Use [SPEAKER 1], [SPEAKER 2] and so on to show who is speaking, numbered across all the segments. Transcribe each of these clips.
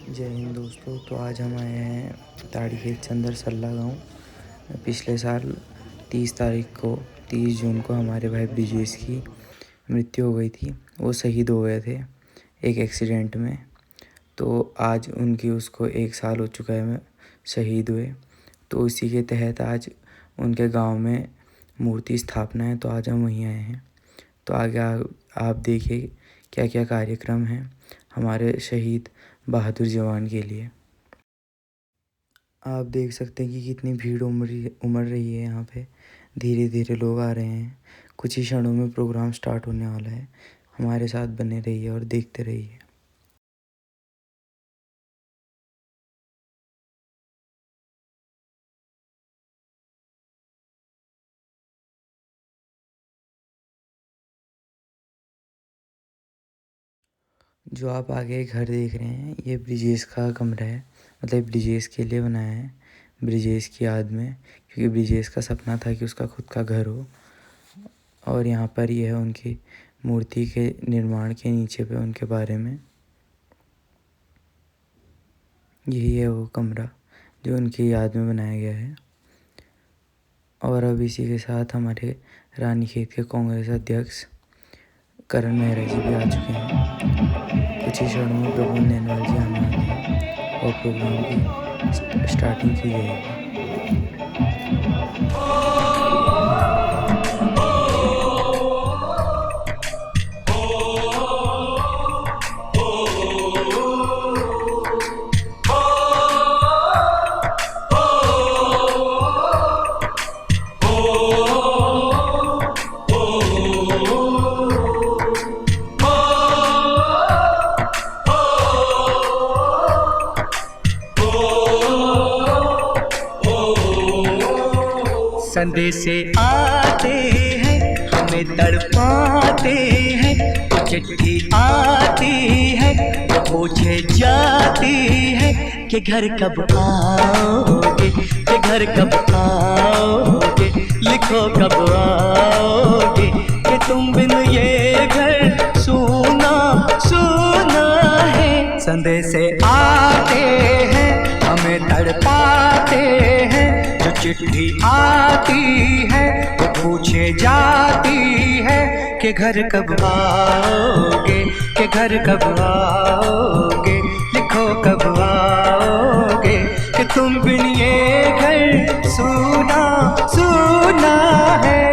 [SPEAKER 1] जय हिंद दोस्तों। तो आज हम आए हैं ताड़ीखेत चंदर सल्ला गाँव। पिछले साल 30 जून को हमारे भाई ब्रिजेश की मृत्यु हो गई थी। वो शहीद हो गए थे एक एक्सीडेंट में। तो आज उसको 1 साल हो चुका है शहीद हुए। तो इसी के तहत आज उनके गांव में मूर्ति स्थापना है। तो आज हम वहीं आए हैं। तो आगे आप देखिए क्या क्या कार्यक्रम हैं हमारे शहीद बहादुर जवान के लिए। आप देख सकते हैं कि कितनी भीड़ उमड़ रही है यहाँ पे। धीरे धीरे लोग आ रहे हैं। कुछ ही क्षणों में प्रोग्राम स्टार्ट होने वाला है। हमारे साथ बने रहिए और देखते रहिए। जो आप आगे घर देख रहे हैं ये ब्रिजेश का कमरा है। मतलब ब्रिजेश के लिए बनाया है, ब्रिजेश की याद में, क्योंकि ब्रिजेश का सपना था कि उसका खुद का घर हो। और यहाँ पर ही है उनकी मूर्ति के निर्माण के नीचे पे उनके बारे में। यही है वो कमरा जो उनकी याद में बनाया गया है। और अब इसी के साथ हमारे रानीखेत के कांग्रेस अध्यक्ष करण मेहरा जी भी आ चुके हैं। कुछ ही क्षणों में प्रभु नैनवाल जी आने वाले हैं और प्रोग्राम की स्टार्टिंग की जाएगी।
[SPEAKER 2] संदेशे आते हैं हमें तड़पाते हैं। चिट्ठी आती है तो पूछे जाती है कि घर कब आओगे, कि घर कब आओगे, लिखो कब आओगे, कि तुम बिन ये घर सूना सूना है। संदेशे आते हैं हमें तड़पाते हैं। चिट्ठी आती है वो पूछे जाती है कि घर कब आओगे, कि घर कब आओगे, लिखो कब आओगे, कि तुम बिन ये घर सूना सूना है।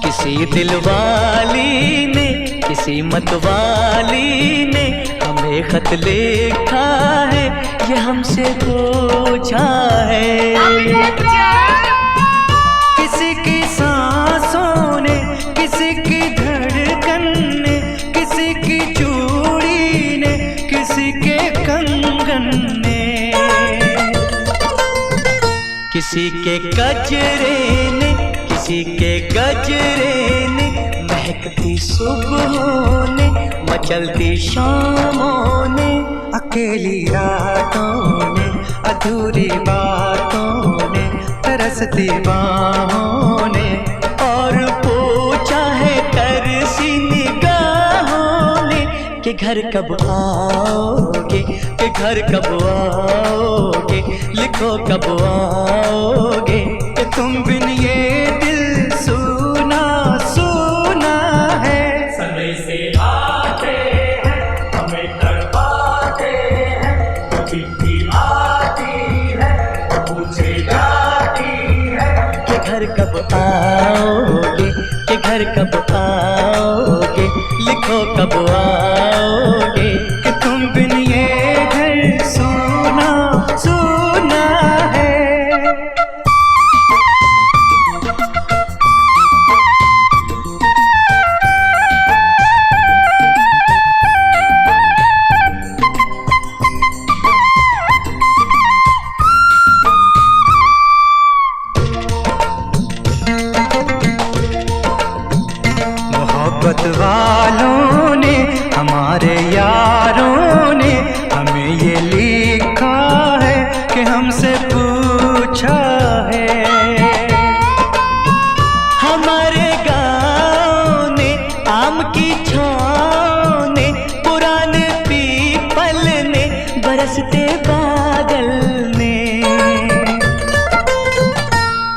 [SPEAKER 2] किसी दिलवाली ने, किसी मतवाली ने हमें खत लिखा है, ये हमसे पूछा है। किसी की सांसों ने, किसी की धड़कन ने, किसी की चूड़ी ने, किसी के कंगन ने, किसी के गजरे ने, किसी के गजरे ने, महकती सुबहों ने, मचलती शामों ने, अकेली रातों ने, अधूरी बातों ने, तरसती बाहों ने, और पूछा है तरसी निगाहों ने कि घर कब आओगे, कि घर कब आओगे, लिखो कब आओगे, कि तुम बिन ये दिल सूना सूना है।
[SPEAKER 3] संदेशे आते हैं हमें तड़पाते हैं। चिट्ठी आती है पूछे जाती है
[SPEAKER 2] कि घर कब आओगे, कि घर कब आओगे, लिखो कब आओगे, कि तुम बिन ये घर सूना सूना है। मोहब्बत वालों ने, हमारे यारों ने हमें ये लिखा है कि हमसे पूछा है। हमारे गाँव ने, आम की छाँव ने, पुराने पीपल ने, बरसते बादल ने,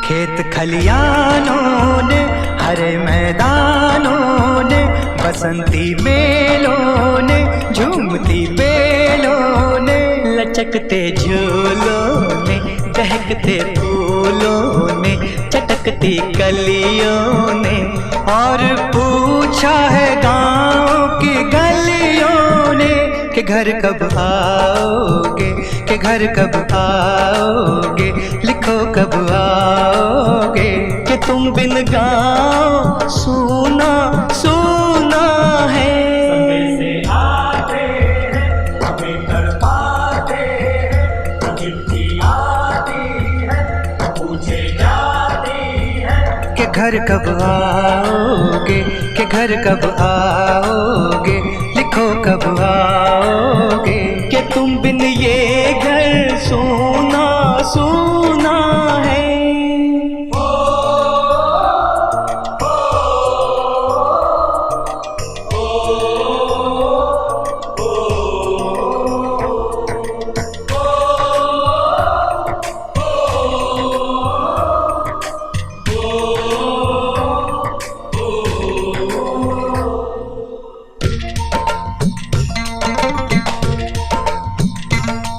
[SPEAKER 2] खेत खलियानों ने, हरे मैदानों ने, बसंती मेलों ने, झूमती बेलों ने, लचकते झूलों ने, दहकते फूलों ने, चटकती कलियों ने, और पूछा है गाँव की गलियों ने कि घर कब आओगे, कि घर कब आओगे, लिखो कब आओगे, कि तुम बिन गाँव सूना सूना है।
[SPEAKER 3] संदेशे आते हैं, हमें तड़पाते हैं, तो चिट्ठी आती है, तो पूछे जाती है
[SPEAKER 2] कि घर कब आओगे, कि घर कब आओगे, लिखो कब आओगे, कि तुम बिन ये घर सूना सूना है।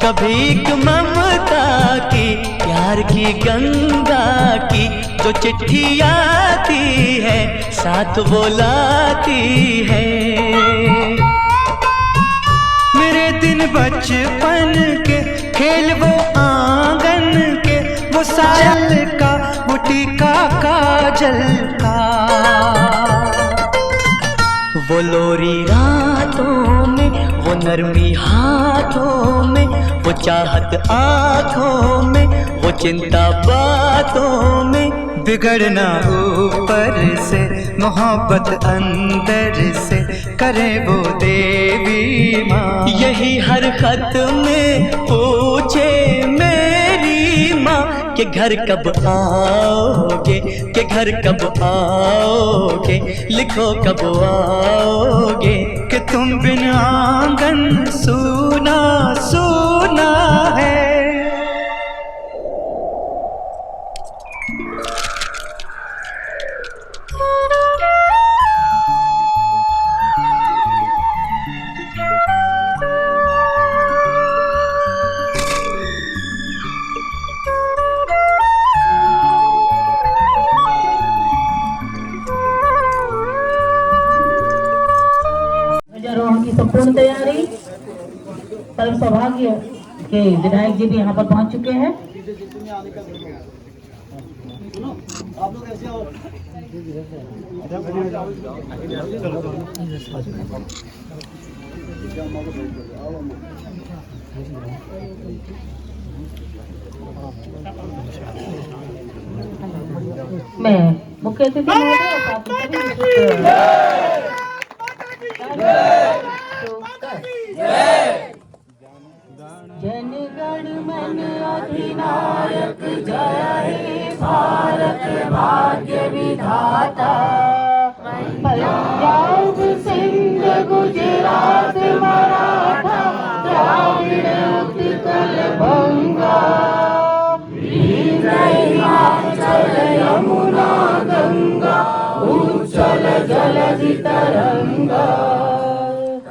[SPEAKER 2] कभी एक ममता की, प्यार की गंगा की, जो चिट्ठी आती है साथ वो लाती है। मेरे दिन बचपन के, खेल वो आंगन के, वो सायल का, वो टीका काजल का, वो लोरी रातों में, वो नरमी हाथों में, वो चाहत आँखों में, वो चिंता बातों में, बिगड़ना ऊपर से, मोहब्बत अंदर से, करे वो देवी माँ। यही हर खत में पूछे मेरी माँ कि घर कब आओगे, कि घर कब आओगे, लिखो कब आओगे, कि तुम बिन आंगन सूना सूना है।
[SPEAKER 4] ध्वजारोहण की संपूर्ण तैयारी, परम सौभाग्य के विधायक जी भी यहाँ पर पहुँच चुके हैं। मैं मुख्य अतिथि जन गण मन अधिनायक जय हे भारत भाग्य विधाता। पंजाब सिंध गुजरात मराठा द्राविड़ उत्कल बंगा, हिमाचल यमुना गंगा उज्जवल जलधि तरंगा।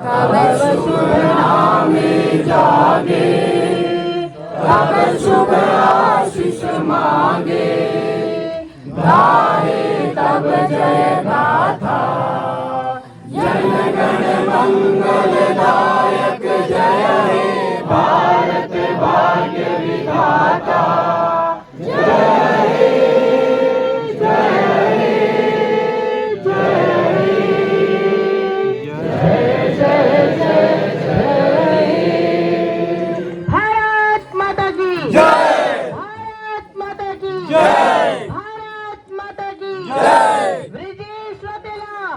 [SPEAKER 4] तब शुभ नामे जागे, तब शुभ आशीष मांगे, गाए तब जय गाथा। जन गण मंगल दायक जय हे भारत भाग्य विधाता।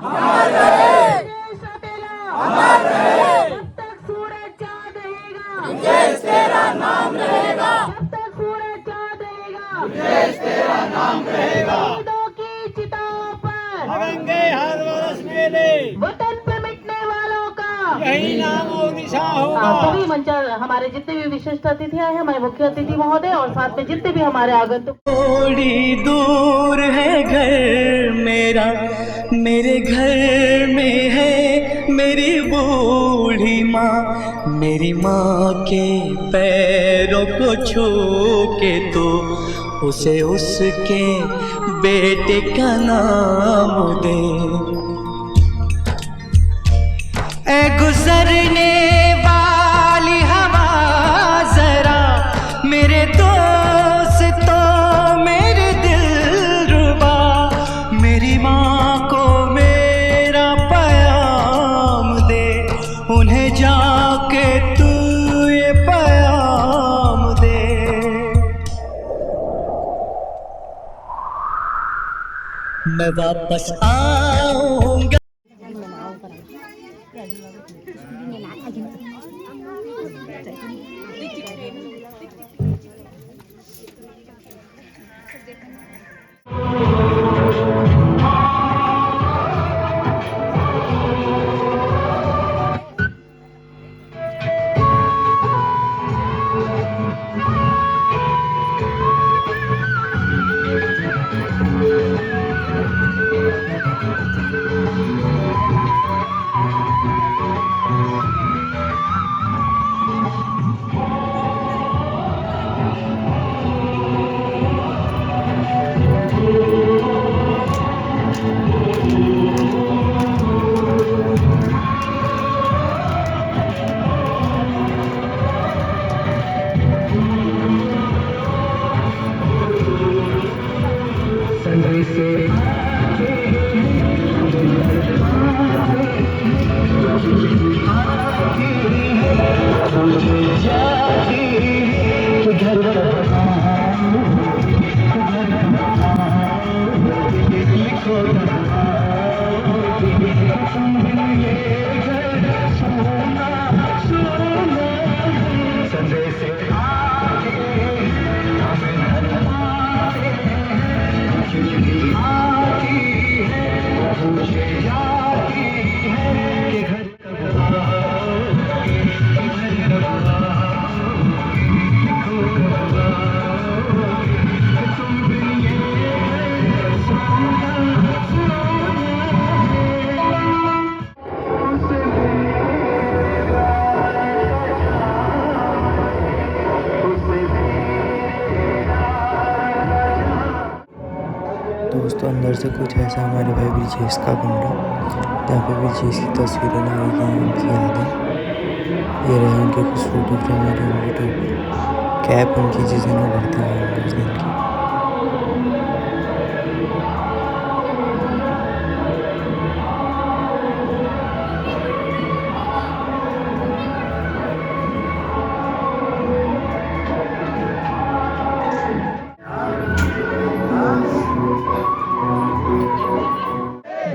[SPEAKER 3] भारत
[SPEAKER 4] शहीदों की चिताओं पर
[SPEAKER 3] लगेंगे हर वर्ष मेले,
[SPEAKER 4] वतन पे मिटने वालों का
[SPEAKER 3] यही नाम और निशा होगा।
[SPEAKER 4] सभी मंचर हमारे जितने भी विशिष्ट अतिथि आए हैं, हमारे मुख्य अतिथि महोदय और साथ में जितने भी हमारे आगंतुक।
[SPEAKER 2] थोड़ी दूर है घर मेरा, मेरे घर में है मेरी बूढ़ी माँ। मेरी माँ के पैरों को छू के तो उसे उसके बेटे का नाम दे। ए गुजरने वाली हवा जरा मेरे दोस्तों मेरे दिलरुबा, मेरी माँ को मेरा पैगाम दे, उन्हें जाके तू ये पैगाम दे। मैं वापस आऊंगा।
[SPEAKER 1] दोस्तों अंदर से कुछ ऐसा हमारे भाई ब्रिजेश का कमरा, जहाँ पे ब्रिजेश की तस्वीरें लगाई गई हैं, उनकी यादें। ये रहे उनके कुछ फोटो फ्रेम हमारे वीडियो पर, कैप उनकी जिस दिन बढ़ते हैं उस दिन की।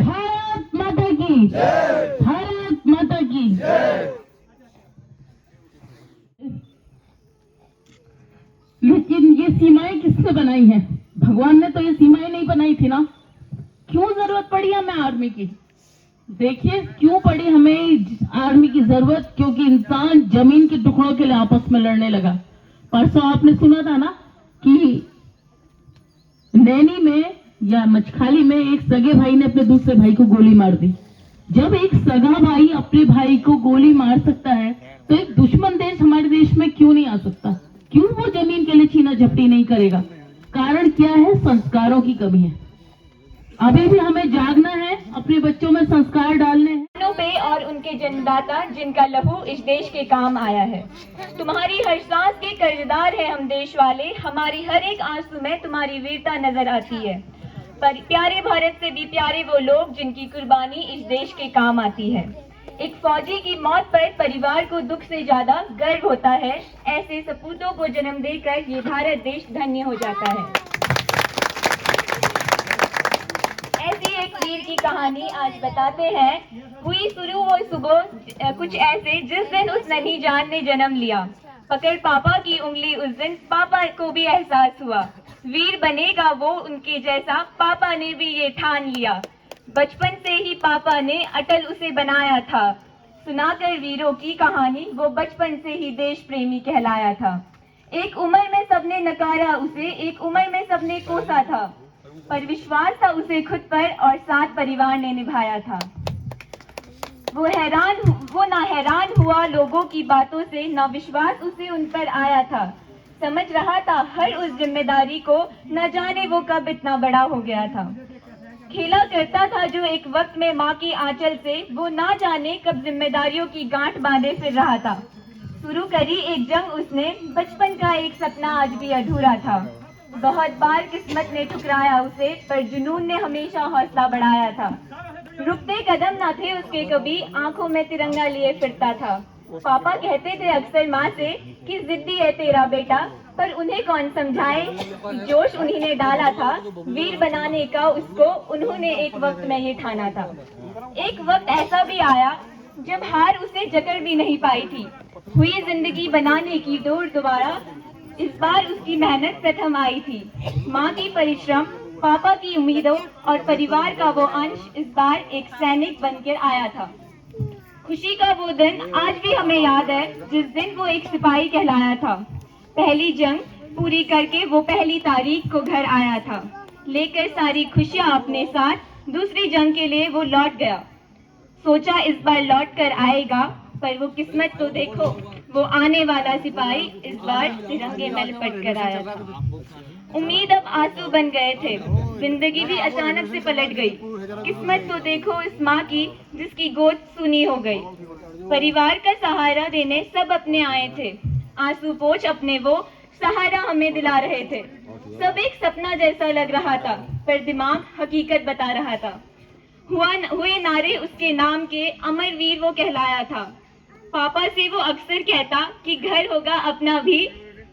[SPEAKER 4] भारत माता की भारत माता की। लेकिन ये सीमाएं किसने बनाई हैं? भगवान ने तो ये सीमाएं नहीं बनाई थी ना। क्यों जरूरत पड़ी हमें आर्मी की? देखिए क्यों पड़ी हमें आर्मी की जरूरत, क्योंकि इंसान जमीन के टुकड़ों के लिए आपस में लड़ने लगा। परसों आपने सुना था ना कि नैनी में या मचखाली में एक सगे भाई ने अपने दूसरे भाई को गोली मार दी। जब एक सगा भाई अपने भाई को गोली मार सकता है तो एक दुश्मन देश हमारे देश में क्यों नहीं आ सकता? क्यों वो जमीन के लिए छीना झपटी नहीं करेगा? कारण क्या है? संस्कारों की कमी है। अभी भी हमें जागना है, अपने बच्चों में संस्कार डालने हैं
[SPEAKER 5] पे और उनके जन्मदाता जिनका लहू इस देश के काम आया है। तुम्हारी हर सांस के कर्जदार है हम देश वाले, हमारी हर एक आंसू में तुम्हारी वीरता नजर आती है। पर प्यारे भारत से भी प्यारे वो लोग जिनकी कुर्बानी इस देश के काम आती है। एक फौजी की मौत पर परिवार को दुख से ज्यादा गर्व होता है। ऐसे सपूतों को जन्म देकर ये भारत देश धन्य हो जाता है। ऐसी एक वीर की कहानी आज बताते हैं। हुई शुरू वो सुबह कुछ ऐसे जिस दिन उस नन्ही जान ने जन्म लिया। पकड़ पापा की उंगली उस दिन पापा को भी एहसास हुआ। वीर बनेगा वो उनके जैसा, पापा ने भी ये ठान लिया। बचपन से ही पापा ने अटल उसे बनाया था। सुनाकर वीरों की कहानी, वो बचपन से ही देश प्रेमी कहलाया था। एक उम्र में सबने नकारा उसे, एक उम्र में सबने कोसा था, पर विश्वास था उसे खुद पर और साथ परिवार ने निभाया था। वो ना हैरान हुआ लोगों की बातों से, ना विश्वास उसे उन पर आया था। समझ रहा था हर उस जिम्मेदारी को, न जाने वो कब इतना बड़ा हो गया था। खेला करता था जो एक वक्त में माँ की आंचल से, वो ना जाने कब जिम्मेदारियों की गांठ बांधे फिर रहा था। शुरू करी एक जंग उसने, बचपन का एक सपना आज भी अधूरा था। बहुत बार किस्मत ने ठुकराया उसे, पर जुनून ने हमेशा हौसला बढ़ाया था। रुकते कदम ना थे उसके कभी, आंखों में तिरंगा लिए फिरता था। पापा कहते थे अक्सर माँ से कि जिद्दी है तेरा बेटा, पर उन्हें कौन समझाए कि जोश उन्हीं ने डाला था, वीर बनाने का उसको उन्होंने एक वक्त में ये ठाना था। एक वक्त ऐसा भी आया जब हार उसे जकड़ भी नहीं पाई थी। हुई जिंदगी बनाने की दौड़ दोबारा, इस बार उसकी मेहनत प्रथम आई थी। माँ की परिश्रम, पापा की उम्मीदों और परिवार का वो अंश इस बार एक सैनिक बनकर आया था। खुशी का वो दिन आज भी हमें याद है, जिस दिन वो एक सिपाही कहलाया था। पहली जंग पूरी करके वो पहली तारीख को घर आया था, लेकर सारी खुशियां अपने साथ। दूसरी जंग के लिए वो लौट गया, सोचा इस बार लौट कर आएगा, पर वो किस्मत तो देखो, वो आने वाला सिपाही इस बार तिरंगे में लिपट कर आया था। उम्मीद अब आंसू बन गए थे, जिंदगी भी अचानक से पलट गई। किस्मत तो देखो इस माँ की, जिसकी गोद सूनी हो गई। परिवार का सहारा देने सब अपने आए थे, आंसू पोंछ अपने वो सहारा हमें दिला रहे थे। सब एक सपना जैसा लग रहा था, पर दिमाग हकीकत बता रहा था। हुए नारे उसके नाम के, अमर वीर वो कहलाया था। पापा से वो अक्सर कहता कि घर होगा अपना भी,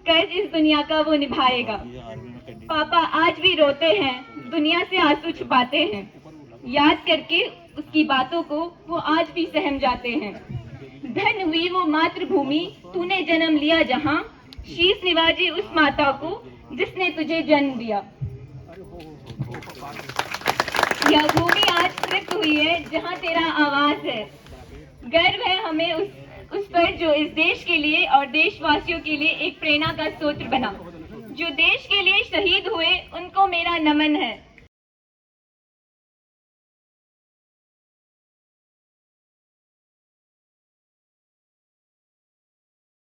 [SPEAKER 5] कर्ज इस दुनिया का वो निभाएगा। पापा आज भी रोते हैं, दुनिया से आंसू छुपाते हैं, याद करके उसकी बातों को वो आज भी सहम जाते हैं। धन हुई वो मातृभूमि, तूने जन्म लिया जहां, शीश निवाजी उस माता को जिसने तुझे जन्म दिया। यह भूमि आज तृप्त हुई है जहां तेरा आवाज है। गर्व है हमें उस पर जो इस देश के लिए और देशवासियों के लिए एक प्रेरणा का स्रोत बना। जो देश के लिए शहीद हुए उनको मेरा नमन है।